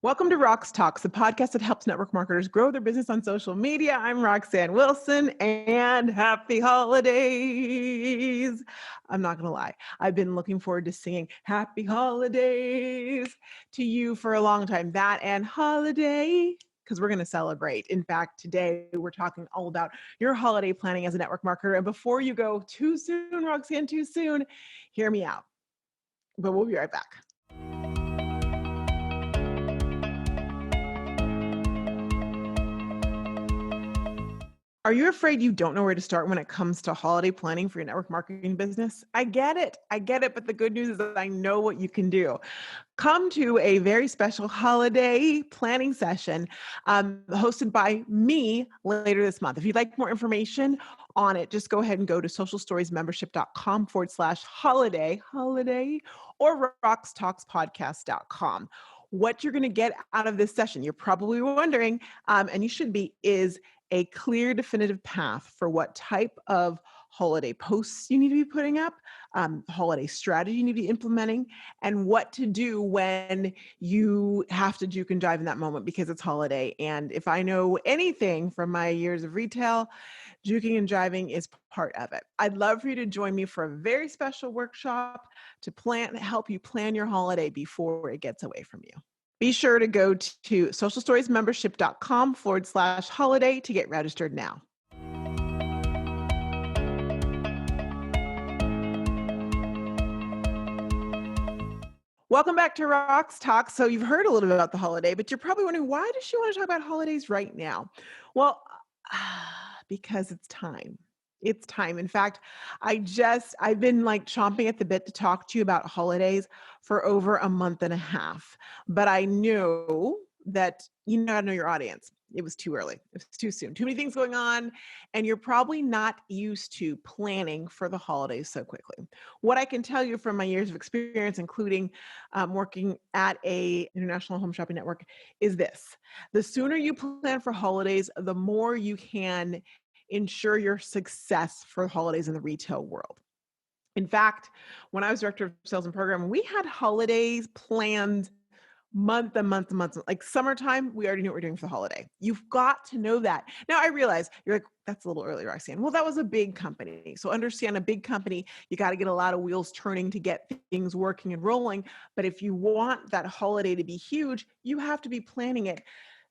Welcome to Roxtalks, the podcast that helps network marketers grow their business on social media. I'm Roxanne Wilson, and happy holidays. I'm not going to lie. I've been looking forward to singing happy holidays to you for a long time. That and holiday, because we're going to celebrate. In fact, today we're talking all about your holiday planning as a network marketer. And before you go too soon, Roxanne, too soon, hear me out. But we'll be right back. Are you afraid you don't know where to start when it comes to holiday planning for your network marketing business? I get it. But the good news is that I know what you can do. Come to a very special holiday planning session hosted by me later this month. If you'd like more information on it, just go ahead and go to socialstoriesmembership.com/holiday, or roxtalkspodcast.com. What you're going to get out of this session, you're probably wondering, and you should be, is a clear, definitive path for what type of holiday posts you need to be putting up, holiday strategy you need to be implementing, and what to do when you have to juke and jive in that moment because it's holiday. And if I know anything from my years of retail, juking and jiving is part of it. I'd love for you to join me for a very special workshop to help you plan your holiday before it gets away from you. Be sure to go to socialstoriesmembership.com/holiday to get registered now. Welcome back to Roxtalks. So you've heard a little bit about the holiday, but you're probably wondering, why does she want to talk about holidays right now? Well, because it's time. It's time. In fact, I've been like chomping at the bit to talk to you about holidays for over a month and a half. But I knew that you gotta know your audience. It was too early. It was too soon. Too many things going on, and you're probably not used to planning for the holidays so quickly. What I can tell you from my years of experience, including working at a international home shopping network, is this: the sooner you plan for holidays, the more you can ensure your success for holidays in the retail world. In fact, when I was director of sales and program, we had holidays planned month and month and months. Like summertime, we already knew what we're doing for the holiday. You've got to know that. Now I realize you're like, that's a little early, Roxanne. Well, that was a big company. So understand, a big company, you got to get a lot of wheels turning to get things working and rolling. But if you want that holiday to be huge, you have to be planning it,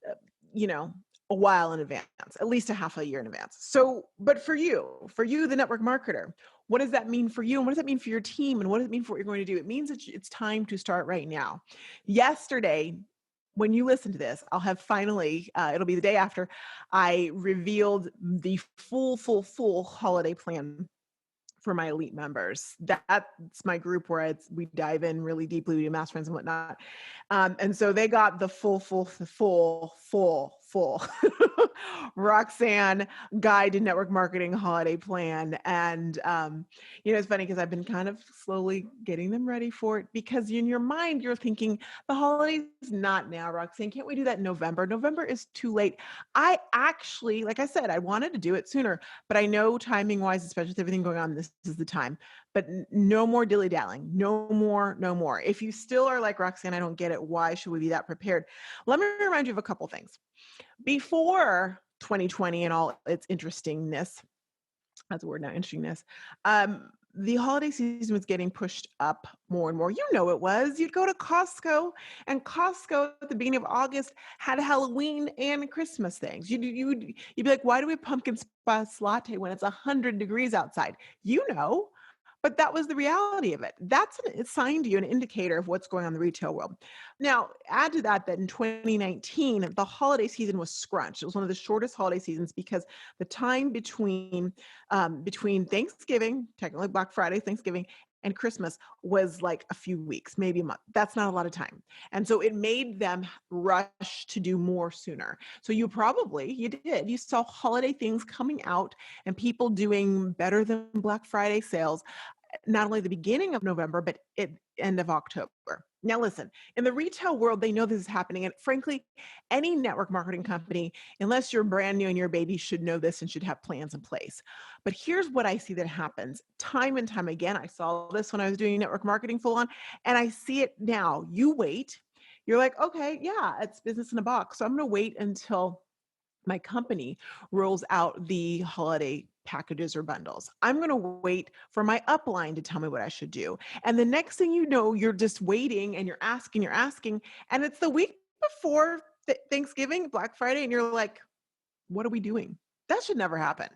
uh, you know, a while in advance, at least a half a year in advance. So, but for you, the network marketer, what does that mean for you? And what does that mean for your team? And what does it mean for what you're going to do? It means that it's time to start right now. Yesterday, when you listen to this, I'll have finally, it'll be the day after, I revealed the full holiday plan for my elite members. That's my group where we dive in really deeply, we do masterminds and whatnot. And so they got the full Roxanne Guide to Network Marketing Holiday Plan. And, it's funny because I've been kind of slowly getting them ready for it, because in your mind, you're thinking the holidays not now, Roxanne. Can't we do that in November? November is too late. I actually, like I said, I wanted to do it sooner, but I know timing wise, especially with everything going on, this is the time. But no more dilly-dallying. No more. If you still are like, Roxanne, I don't get it, why should we be that prepared? Let me remind you of a couple things. Before 2020 and all its interestingness, that's a word now, interestingness, the holiday season was getting pushed up more and more. It was. You'd go to Costco, and Costco at the beginning of August had Halloween and Christmas things. You'd be like, why do we have pumpkin spice latte when it's 100 degrees outside? But that was the reality of it. That's a sign to you, an indicator of what's going on in the retail world. Now, add to that in 2019, the holiday season was scrunched. It was one of the shortest holiday seasons because the time between Thanksgiving, technically Black Friday, Thanksgiving, and Christmas was like a few weeks, maybe a month. That's not a lot of time. And so it made them rush to do more sooner. So you did. You saw holiday things coming out and people doing better than Black Friday sales, not only the beginning of November, but at end of October. Now, listen, in the retail world, they know this is happening. And frankly, any network marketing company, unless you're brand new and your baby, should know this and should have plans in place. But here's what I see that happens time and time again. I saw this when I was doing network marketing full on, and I see it now. You wait. You're like, okay, yeah, it's business in a box. So I'm going to wait until my company rolls out the holiday packages or bundles. I'm going to wait for my upline to tell me what I should do. And the next thing you know, you're just waiting and you're asking, and it's the week before Thanksgiving, Black Friday, and you're like, what are we doing? That should never happen.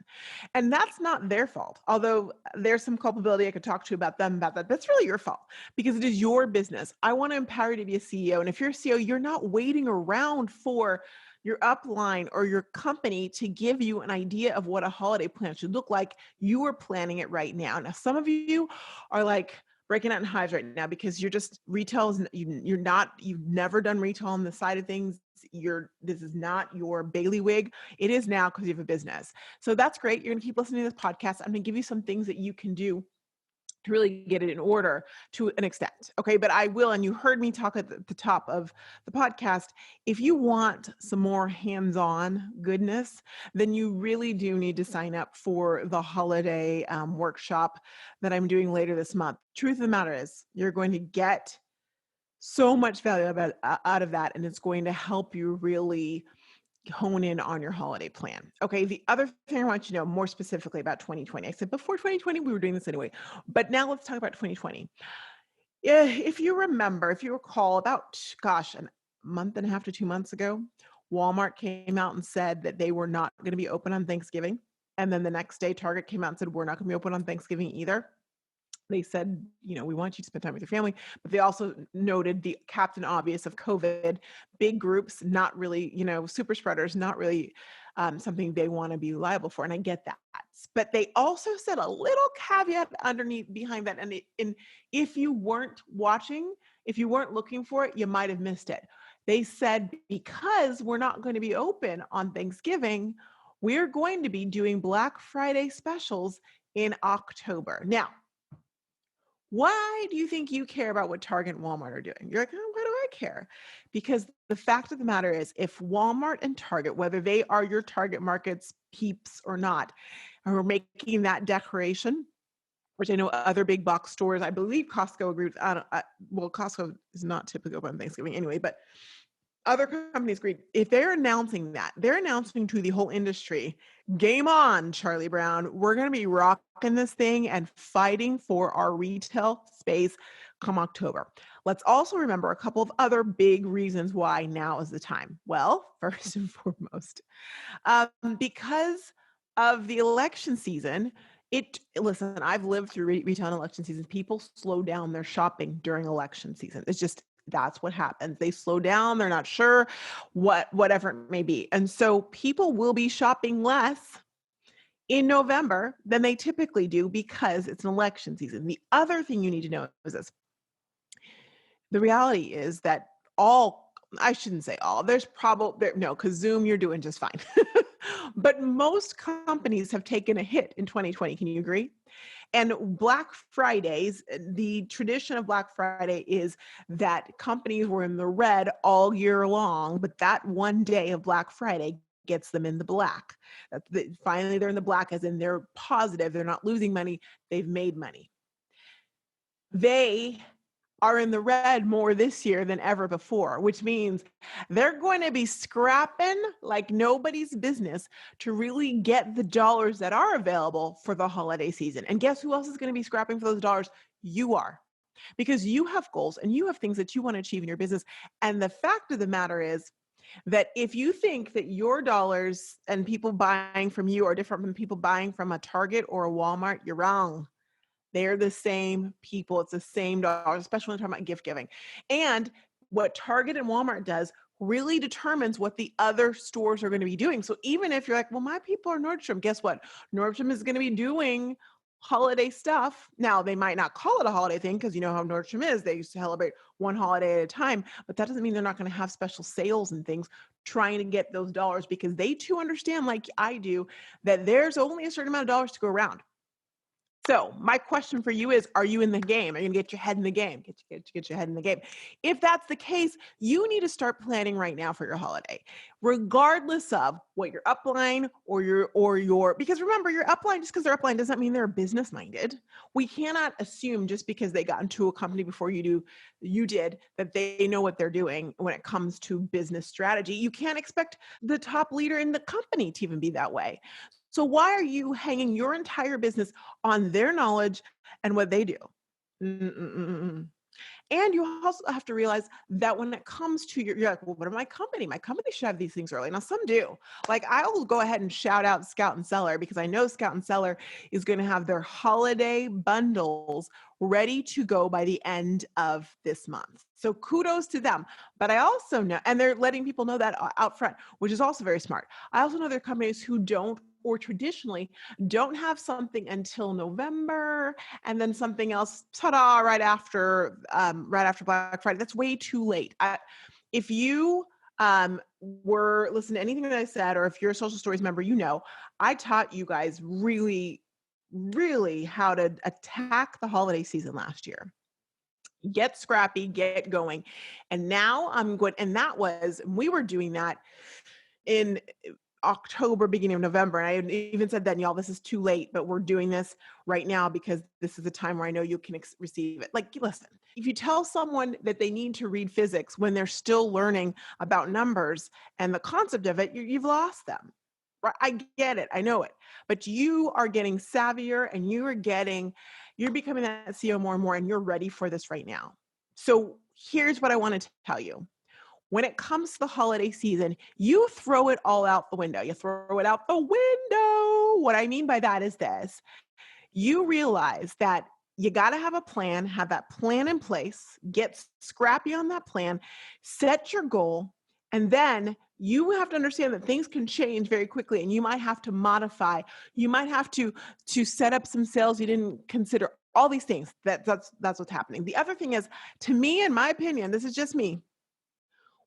And that's not their fault. Although there's some culpability I could talk to you about them about that. That's really your fault because it is your business. I want to empower you to be a CEO. And if you're a CEO, you're not waiting around for your upline or your company to give you an idea of what a holiday plan should look like. You are planning it right now. Now, some of you are like breaking out in hives right now because you're just you've never done retail on the side of things. This is not your bailiwick. It is now because you have a business. So that's great. You're going to keep listening to this podcast. I'm going to give you some things that you can do to really get it in order to an extent. Okay. But I will, and you heard me talk at the top of the podcast. If you want some more hands-on goodness, then you really do need to sign up for the holiday workshop that I'm doing later this month. Truth of the matter is, you're going to get so much value out of that, and it's going to help you really hone in on your holiday plan. Okay. The other thing I want you to know more specifically about 2020, I said before 2020, we were doing this anyway, but now let's talk about 2020. If you remember, if you recall, about, gosh, a month and a half to 2 months ago, Walmart came out and said that they were not going to be open on Thanksgiving. And then the next day, Target came out and said, we're not going to be open on Thanksgiving either. They said, we want you to spend time with your family, but they also noted the captain obvious of COVID, big groups, not really, super spreaders, not really something they want to be liable for. And I get that. But they also said a little caveat underneath behind that. And if you weren't watching, if you weren't looking for it, you might have missed it. They said, because we're not going to be open on Thanksgiving, we're going to be doing Black Friday specials in October. Now, why do you think you care about what Target and Walmart are doing? You're like, oh, why do I care? Because the fact of the matter is, if Walmart and Target, whether they are your target market's peeps or not, are making that declaration, which I know other big box stores, I believe Costco agrees. Well, Costco is not typically open on Thanksgiving anyway, but other companies agree. If they're announcing that, they're announcing to the whole industry, game on, Charlie Brown. We're going to be rocking this thing and fighting for our retail space come October. Let's also remember a couple of other big reasons why now is the time. Well, first and foremost, because of the election season, listen, I've lived through retail and election season. People slow down their shopping during election season. That's what happens. They slow down. They're not sure whatever it may be. And so people will be shopping less in November than they typically do because it's an election season. The other thing you need to know is this. The reality is that I shouldn't say all, there's probably, no, because Zoom, you're doing just fine. But most companies have taken a hit in 2020. Can you agree? And Black Fridays, the tradition of Black Friday is that companies were in the red all year long, but that one day of Black Friday gets them in the black. Finally, they're in the black, as in they're positive. They're not losing money. They've made money. They are in the red more this year than ever before, which means they're going to be scrapping like nobody's business to really get the dollars that are available for the holiday season. And guess who else is going to be scrapping for those dollars? You are, because you have goals and you have things that you want to achieve in your business. And the fact of the matter is that if you think that your dollars and people buying from you are different from people buying from a Target or a Walmart, you're wrong. They're the same people. It's the same dollars, especially when we're talking about gift giving. And what Target and Walmart does really determines what the other stores are going to be doing. So even if you're like, well, my people are Nordstrom, guess what? Nordstrom is going to be doing holiday stuff. Now, they might not call it a holiday thing because you know how Nordstrom is. They used to celebrate one holiday at a time, but that doesn't mean they're not going to have special sales and things trying to get those dollars, because they too understand, like I do, that there's only a certain amount of dollars to go around. So my question for you is, are you in the game? Are you gonna get your head in the game? Get your head in the game. If that's the case, you need to start planning right now for your holiday, regardless of what your upline or your because remember, your upline, just because they're upline doesn't mean they're business minded. We cannot assume just because they got into a company before you did that they know what they're doing when it comes to business strategy. You can't expect the top leader in the company to even be that way. So why are you hanging your entire business on their knowledge and what they do? Mm-mm-mm-mm. And you also have to realize that when it comes to you're like, well, what are my company? My company should have these things early. Now, some do. Like, I'll go ahead and shout out Scout and Seller because I know Scout and Seller is going to have their holiday bundles ready to go by the end of this month. So kudos to them. But I also know, and they're letting people know that out front, which is also very smart. I also know there are companies who don't or traditionally don't have something until November and then something else, ta-da, right after Black Friday. That's way too late. If you were listening to anything that I said, or if you're a Social Stories member, you know, I taught you guys really, really how to attack the holiday season last year. Get scrappy, get going. And now I'm going, and we were doing that in October, beginning of November. And I had even said then, y'all, this is too late, but we're doing this right now because this is the time where I know you can receive it. Like, listen, if you tell someone that they need to read physics when they're still learning about numbers and the concept of it, you've lost them. Right? I get it. I know it. But you are getting savvier and you're becoming that CEO more and more, and you're ready for this right now. So here's what I want to tell you. When it comes to the holiday season, you throw it all out the window. You throw it out the window. What I mean by that is this. You realize that you got to have a plan, have that plan in place, get scrappy on that plan, set your goal, and then you have to understand that things can change very quickly and you might have to modify. You might have to set up some sales you didn't consider. All these things. That's what's happening. The other thing is, to me, in my opinion, this is just me,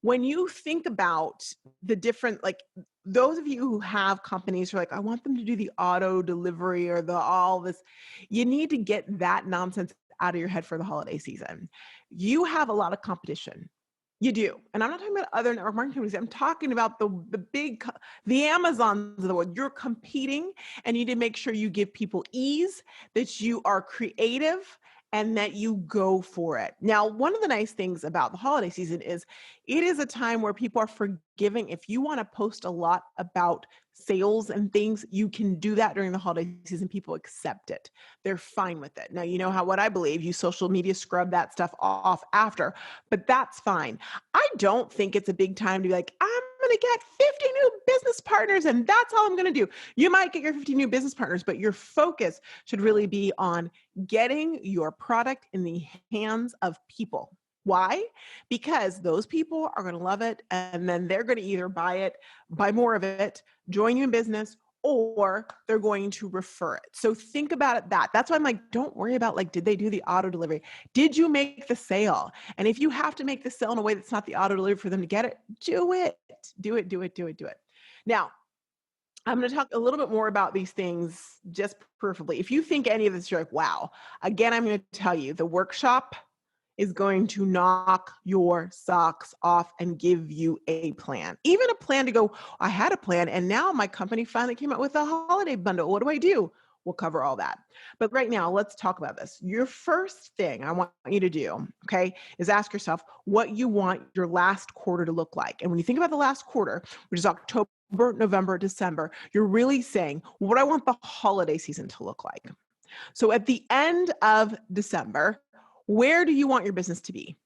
when you think about the different, like those of you who have companies who are like, I want them to do the auto delivery or the all this, you need to get that nonsense out of your head for the holiday season. You have a lot of competition. You do. And I'm not talking about other network marketing companies. I'm talking about the Amazons of the world. You're competing and you need to make sure you give people ease, that you are creative, and that you go for it. Now, one of the nice things about the holiday season is it is a time where people are forgiving. If you want to post a lot about sales and things, you can do that during the holiday season. People accept it. They're fine with it. Now, you know what I believe, you social media scrub that stuff off after, but that's fine. I don't think it's a big time to be like, I'm going to get 50 new business partners and that's all I'm going to do. You might get your 50 new business partners, but your focus should really be on getting your product in the hands of people. Why? Because those people are going to love it and then they're going to either buy more of it, join you in business, or they're going to refer it. So think about it that's why I'm like, don't worry about like, did they do the auto delivery? Did you make the sale? And if you have to make the sale in a way that's not the auto delivery for them to get it, do it. Now, I'm going to talk a little bit more about these things just peripherally. If you think any of this, you're like, wow. Again, I'm going to tell you the workshop is going to knock your socks off and give you a plan. Even a plan to go, I had a plan and now my company finally came out with a holiday bundle. What do I do? We'll cover all that. But right now, let's talk about this. Your first thing I want you to do, okay, is ask yourself what you want your last quarter to look like. And when you think about the last quarter, which is October, November, December, you're really saying, what I want the holiday season to look like. So at the end of December, where do you want your business to be?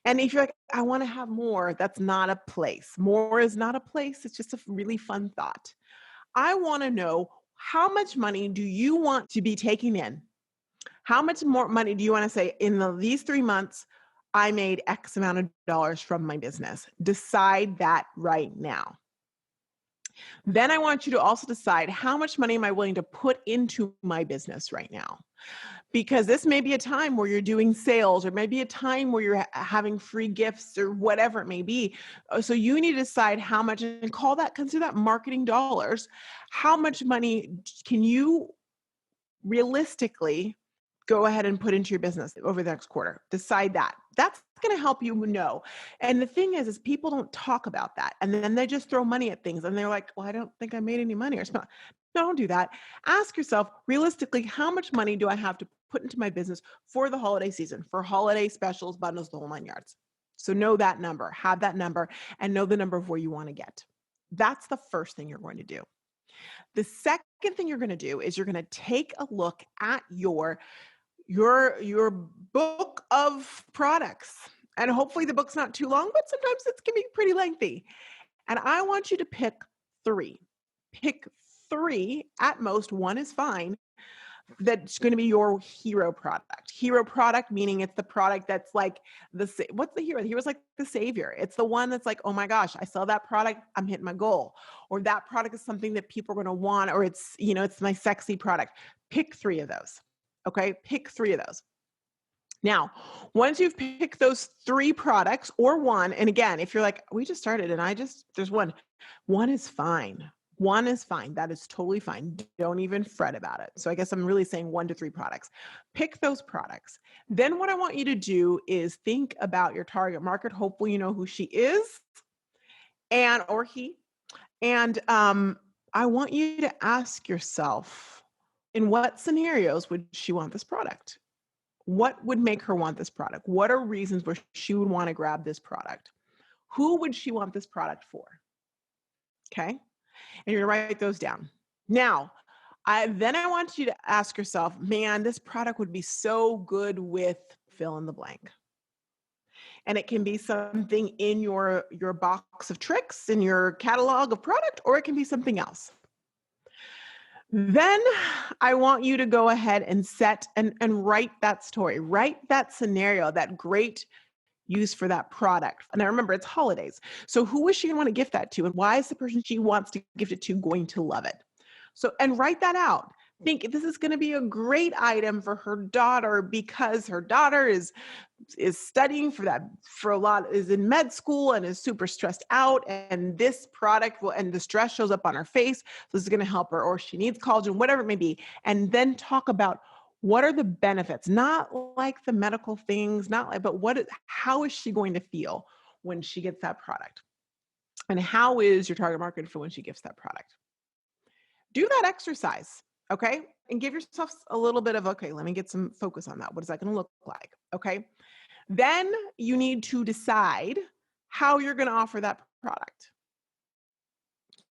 And if you're like, I want to have more, that's not a place. More is not a place. It's just a really fun thought. I want to know, how much money do you want to be taking in? How much more money do you want to say these 3 months, I made X amount of dollars from my business? Decide that right now. Then I want you to also decide, how much money am I willing to put into my business right now? Because this may be a time where you're doing sales, or maybe a time where you're having free gifts or whatever it may be. So you need to decide how much, and consider that marketing dollars. How much money can you realistically go ahead and put into your business over the next quarter. Decide that. That's going to help you know. And the thing is people don't talk about that. And then they just throw money at things and they're like, well, I don't think I made any money or something. No, don't do that. Ask yourself realistically, how much money do I have to put into my business for the holiday season, for holiday specials, bundles, the whole 9 yards. So know that number, have that number, and know the number of where you want to get. That's the first thing you're going to do. The second thing you're going to do is you're going to take a look at your book of products. And hopefully the book's not too long, but sometimes it can be pretty lengthy. And I want you to pick 3. Pick 3 at most. 1 is fine. That's going to be your hero product. Hero product, meaning it's the product that's like what's the hero? The hero's like the savior. It's the one that's like, oh my gosh, I sell that product, I'm hitting my goal. Or that product is something that people are going to want, or it's, it's my sexy product. Pick 3 of those. Okay. Pick 3 of those. Now, once you've picked those 3 products or 1, and again, if you're like, we just started and there's 1 is fine. 1 is fine. That is totally fine. Don't even fret about it. So I guess I'm really saying 1 to 3 products. Pick those products. Then what I want you to do is think about your target market. Hopefully you know who she is or he. And I want you to ask yourself, in what scenarios would she want this product? What would make her want this product? What are reasons where she would want to grab this product? Who would she want this product for? Okay. And you're going to write those down. Now, I want you to ask yourself, man, this product would be so good with fill in the blank. And it can be something in your box of tricks, in your catalog of product, or it can be something else. Then I want you to go ahead and set and write that story, write that scenario, that great use for that product. And I remember it's holidays. So who is she going to want to gift that to? And why is the person she wants to gift it to going to love it? So, and write that out. Think this is going to be a great item for her daughter because her daughter is studying is in med school and is super stressed out. And this product and the stress shows up on her face. So this is going to help her, or she needs collagen, whatever it may be. And then talk about what are the benefits, not like the medical things, but how is she going to feel when she gets that product? And how is your target market for when she gets that product? Do that exercise. Okay. And give yourself a little bit of, okay, let me get some focus on that. What is that going to look like? Okay. Then you need to decide how you're going to offer that product.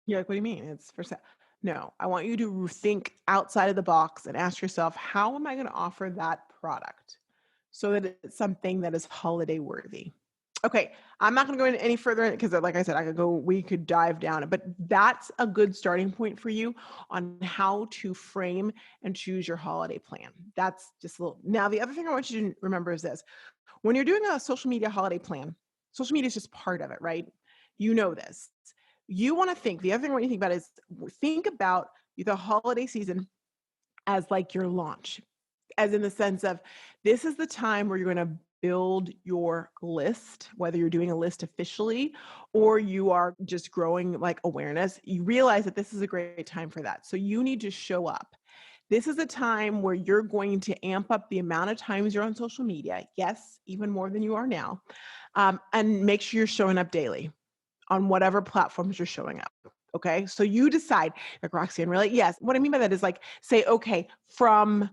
You're like, what do you mean? It's for sale. No, I want you to think outside of the box and ask yourself, how am I going to offer that product so that it's something that is holiday worthy? Okay, I'm not going to go into any further because, like I said, we could dive down it, but that's a good starting point for you on how to frame and choose your holiday plan. That's just a little. Now, the other thing I want you to remember is this: when you're doing a social media holiday plan, social media is just part of it, right? You know this. You want to think. The other thing I want you to think about is think about the holiday season as like your launch, as in the sense of this is the time where you're going to build your list, whether you're doing a list officially or you are just growing like awareness. You realize that this is a great time for that. So you need to show up. This is a time where you're going to amp up the amount of times you're on social media. Yes, even more than you are now. And make sure you're showing up daily on whatever platforms you're showing up. Okay. So you decide, like Roxanne, really? Yes. What I mean by that is like, say, okay, from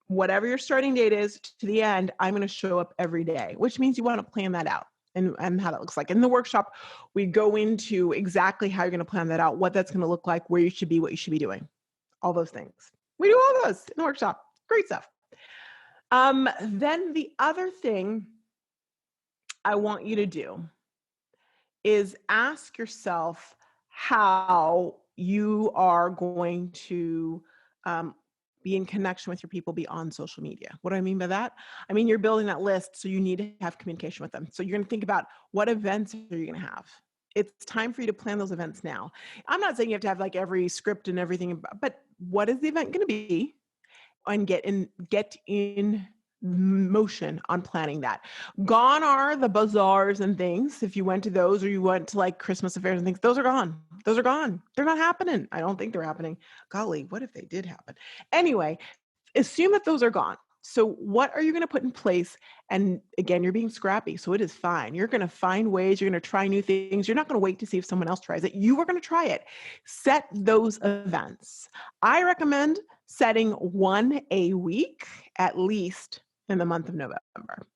whatever your starting date is to the end, I'm going to show up every day, which means you want to plan that out and how that looks like. In the workshop, we go into exactly how you're going to plan that out, what that's going to look like, where you should be, what you should be doing, all those things. We do all those in the workshop. Great stuff. Then the other thing I want you to do is ask yourself how you are going to be in connection with your people beyond social media. What do I mean by that? I mean, you're building that list, so you need to have communication with them. So you're going to think about what events are you going to have? It's time for you to plan those events now. I'm not saying you have to have like every script and everything, but what is the event going to be? And get in motion on planning that. Gone are the bazaars and things. If you went to those or you went to like Christmas affairs and things, those are gone. Those are gone. They're not happening. I don't think they're happening. Golly, what if they did happen? Anyway, assume that those are gone. So what are you going to put in place? And again, you're being scrappy, so it is fine. You're going to find ways. You're going to try new things. You're not going to wait to see if someone else tries it. You are going to try it. Set those events. I recommend setting one a week at least in the month of November.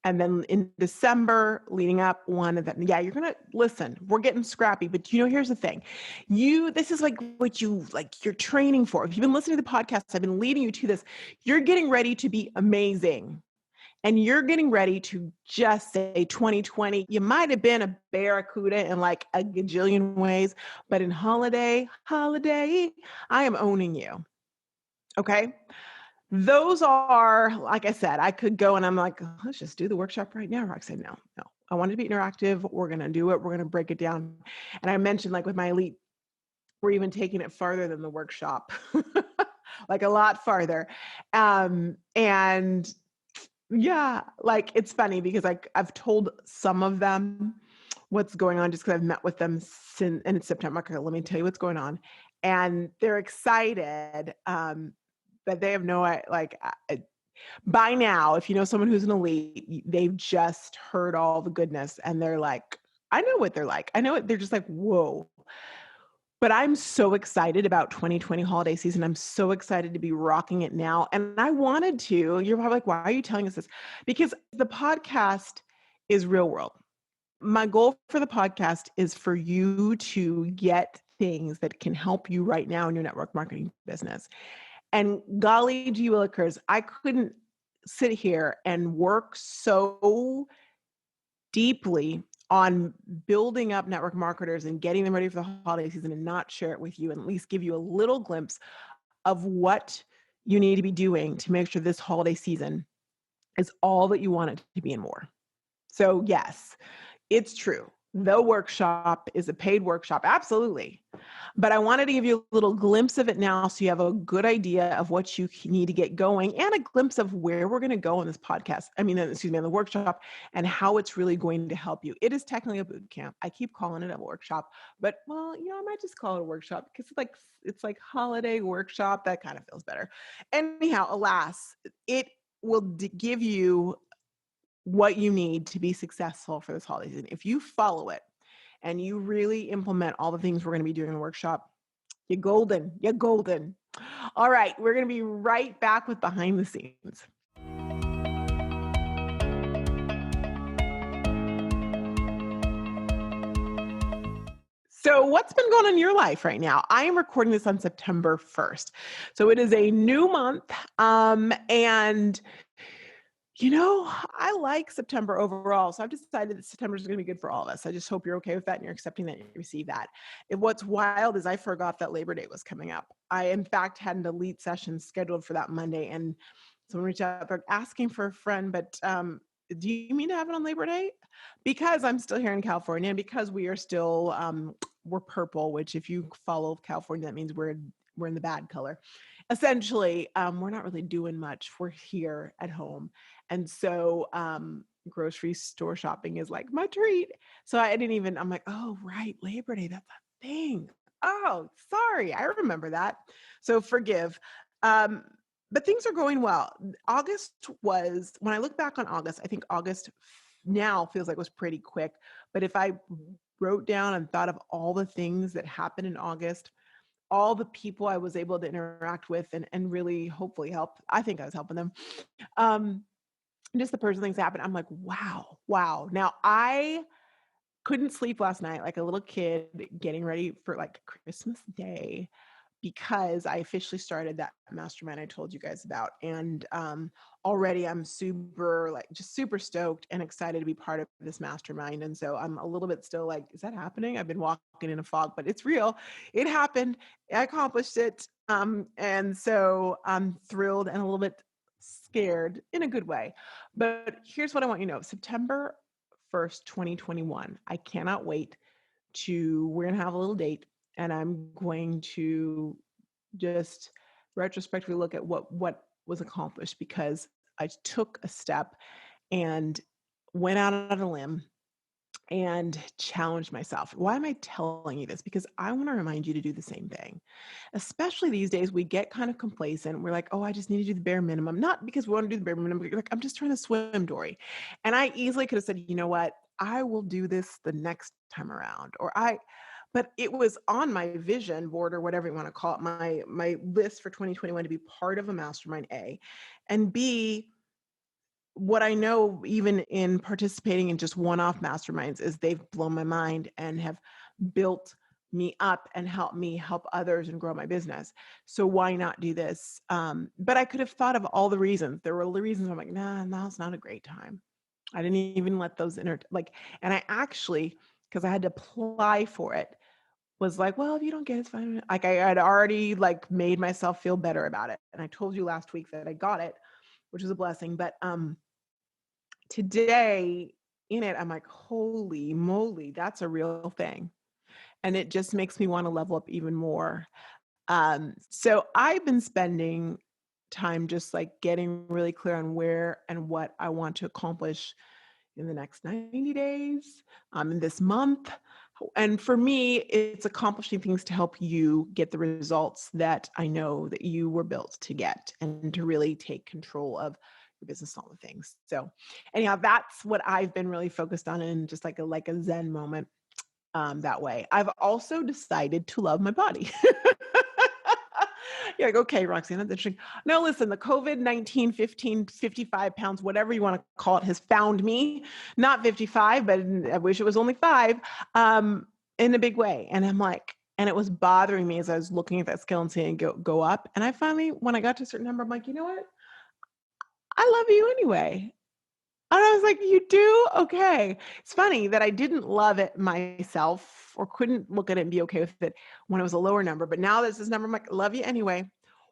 And then in December, leading up, one of them. Yeah, you're gonna listen. We're getting scrappy, but here's the thing. This is like what you're training for. If you've been listening to the podcast, I've been leading you to this. You're getting ready to be amazing. And you're getting ready to just say 2020. You might have been a barracuda in like a gajillion ways, but in holiday, I am owning you. Okay. Those are, like I said, I could go and I'm like, oh, let's just do the workshop right now. Roxanne, no. I want it to be interactive. We're going to do it. We're going to break it down. And I mentioned like with my elite, we're even taking it farther than the workshop, like a lot farther. And yeah, like it's funny because I've told some of them what's going on just because I've met with them since, and it's September. Okay, let me tell you what's going on. And they're excited. But they have by now, if you know someone who's an elite, they've just heard all the goodness and they're like, I know what they're like. I know it. They're just like, whoa. But I'm so excited about 2020 holiday season. I'm so excited to be rocking it now. And I wanted to, you're probably like, why are you telling us this? Because the podcast is real world. My goal for the podcast is for you to get things that can help you right now in your network marketing business. And golly gee willikers, I couldn't sit here and work so deeply on building up network marketers and getting them ready for the holiday season and not share it with you and at least give you a little glimpse of what you need to be doing to make sure this holiday season is all that you want it to be and more. So yes, it's true. The workshop is a paid workshop. Absolutely. But I wanted to give you a little glimpse of it now so you have a good idea of what you need to get going and a glimpse of where we're going to go on this podcast. On the workshop and how it's really going to help you. It is technically a boot camp. I keep calling it a workshop, but I might just call it a workshop because it's like holiday workshop. That kind of feels better. Anyhow, alas, it will give you what you need to be successful for this holiday season. If you follow it and you really implement all the things we're going to be doing in the workshop, you're golden. You're golden. All right. We're going to be right back with behind the scenes. So what's been going on in your life right now? I am recording this on September 1st. So it is a new month. And I like September overall. So I've decided that September is going to be good for all of us. I just hope you're okay with that and you're accepting that you receive that. What's wild is I forgot that Labor Day was coming up. I, in fact, had an elite session scheduled for that Monday and someone reached out, they're asking for a friend, but do you mean to have it on Labor Day? Because I'm still here in California and because we are still, we're purple, which if you follow California, that means we're in the bad color. Essentially, we're not really doing much. We're here at home. And so grocery store shopping is like my treat. So I'm like, oh, right, Labor Day, that's a thing. Oh, sorry, I remember that. So forgive. But things are going well. When I look back on August, I think August now feels like it was pretty quick. But if I wrote down and thought of all the things that happened in August, all the people I was able to interact with and really hopefully help, I think I was helping them. Just the personal things happen. I'm like, wow. Now I couldn't sleep last night like a little kid getting ready for like Christmas Day because I officially started that mastermind I told you guys about. And already I'm super stoked and excited to be part of this mastermind. And so I'm a little bit still like, is that happening? I've been walking in a fog, but it's real. It happened. I accomplished it. And so I'm thrilled and a little bit scared in a good way. But here's what I want you to know. September 1st, 2021. I cannot wait we're going to have a little date and I'm going to just retrospectively look at what was accomplished because I took a step and went out on a limb and challenged myself. Why am I telling you this? Because I want to remind you to do the same thing. Especially these days, we get kind of complacent. We're like, oh, I just need to do the bare minimum. Not because we want to do the bare minimum, but like, I'm just trying to swim, Dory. And I easily could have said, you know what? I will do this the next time around. But it was on my vision board or whatever you want to call it, my list for 2021 to be part of a mastermind A, and B, what I know, even in participating in just one-off masterminds, is they've blown my mind and have built me up and helped me help others and grow my business. So why not do this? But I could have thought of all the reasons. There were the reasons I'm like, nah, now's not a great time. I didn't even let those and I actually, because I had to apply for it, was like, well, if you don't get it, it's fine. Like I had already like made myself feel better about it. And I told you last week that I got it, which was a blessing. But today in it, I'm like, holy moly, that's a real thing. And it just makes me want to level up even more. So I've been spending time just like getting really clear on where and what I want to accomplish in the next 90 days, in this month. And for me, it's accomplishing things to help you get the results that I know that you were built to get and to really take control of your business and all the things. So anyhow, that's what I've been really focused on in just like a Zen moment that way. I've also decided to love my body. You're like, okay, Roxanne, that's interesting. No, listen, the COVID-19 15, 55 pounds, whatever you want to call it, has found me. Not 55, but I wish it was only 5, in a big way. And I'm like, and it was bothering me as I was looking at that scale and seeing it go up. And I finally, when I got to a certain number, I'm like, you know what? I love you anyway. And I was like, you do? Okay. It's funny that I didn't love it myself or couldn't look at it and be okay with it when it was a lower number. But now this is number, I'm like, love you anyway.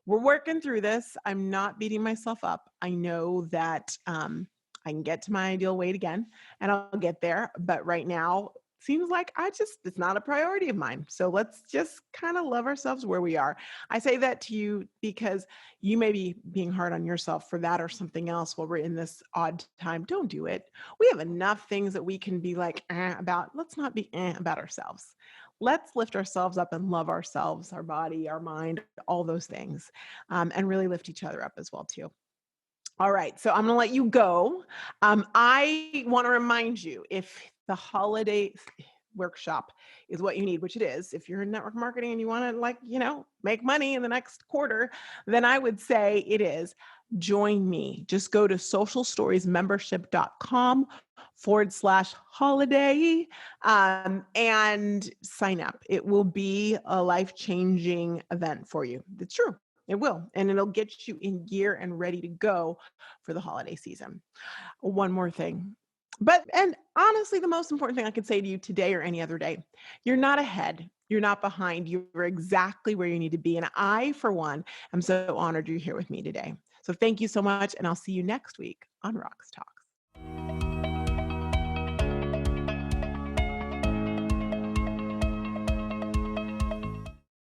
We're working through this. I'm not beating myself up. I know that I can get to my ideal weight again and I'll get there. But right now, seems like it's not a priority of mine. So let's just kind of love ourselves where we are. I say that to you because you may be being hard on yourself for that or something else while we're in this odd time. Don't do it. We have enough things that we can be like about. Let's not be about ourselves. Let's lift ourselves up and love ourselves, our body, our mind, all those things, and really lift each other up as well too. All right, so I'm going to let you go. I want to remind you, if the holiday workshop is what you need, which it is, if you're in network marketing and you want to make money in the next quarter, then I would say it is. Join me. Just go to socialstoriesmembership.com/holiday and sign up. It will be a life-changing event for you. It's true. It will. And it'll get you in gear and ready to go for the holiday season. One more thing. And honestly, the most important thing I could say to you today or any other day, you're not ahead. You're not behind. You're exactly where you need to be. And I, for one, am so honored you're here with me today. So thank you so much. And I'll see you next week on Roxtalks.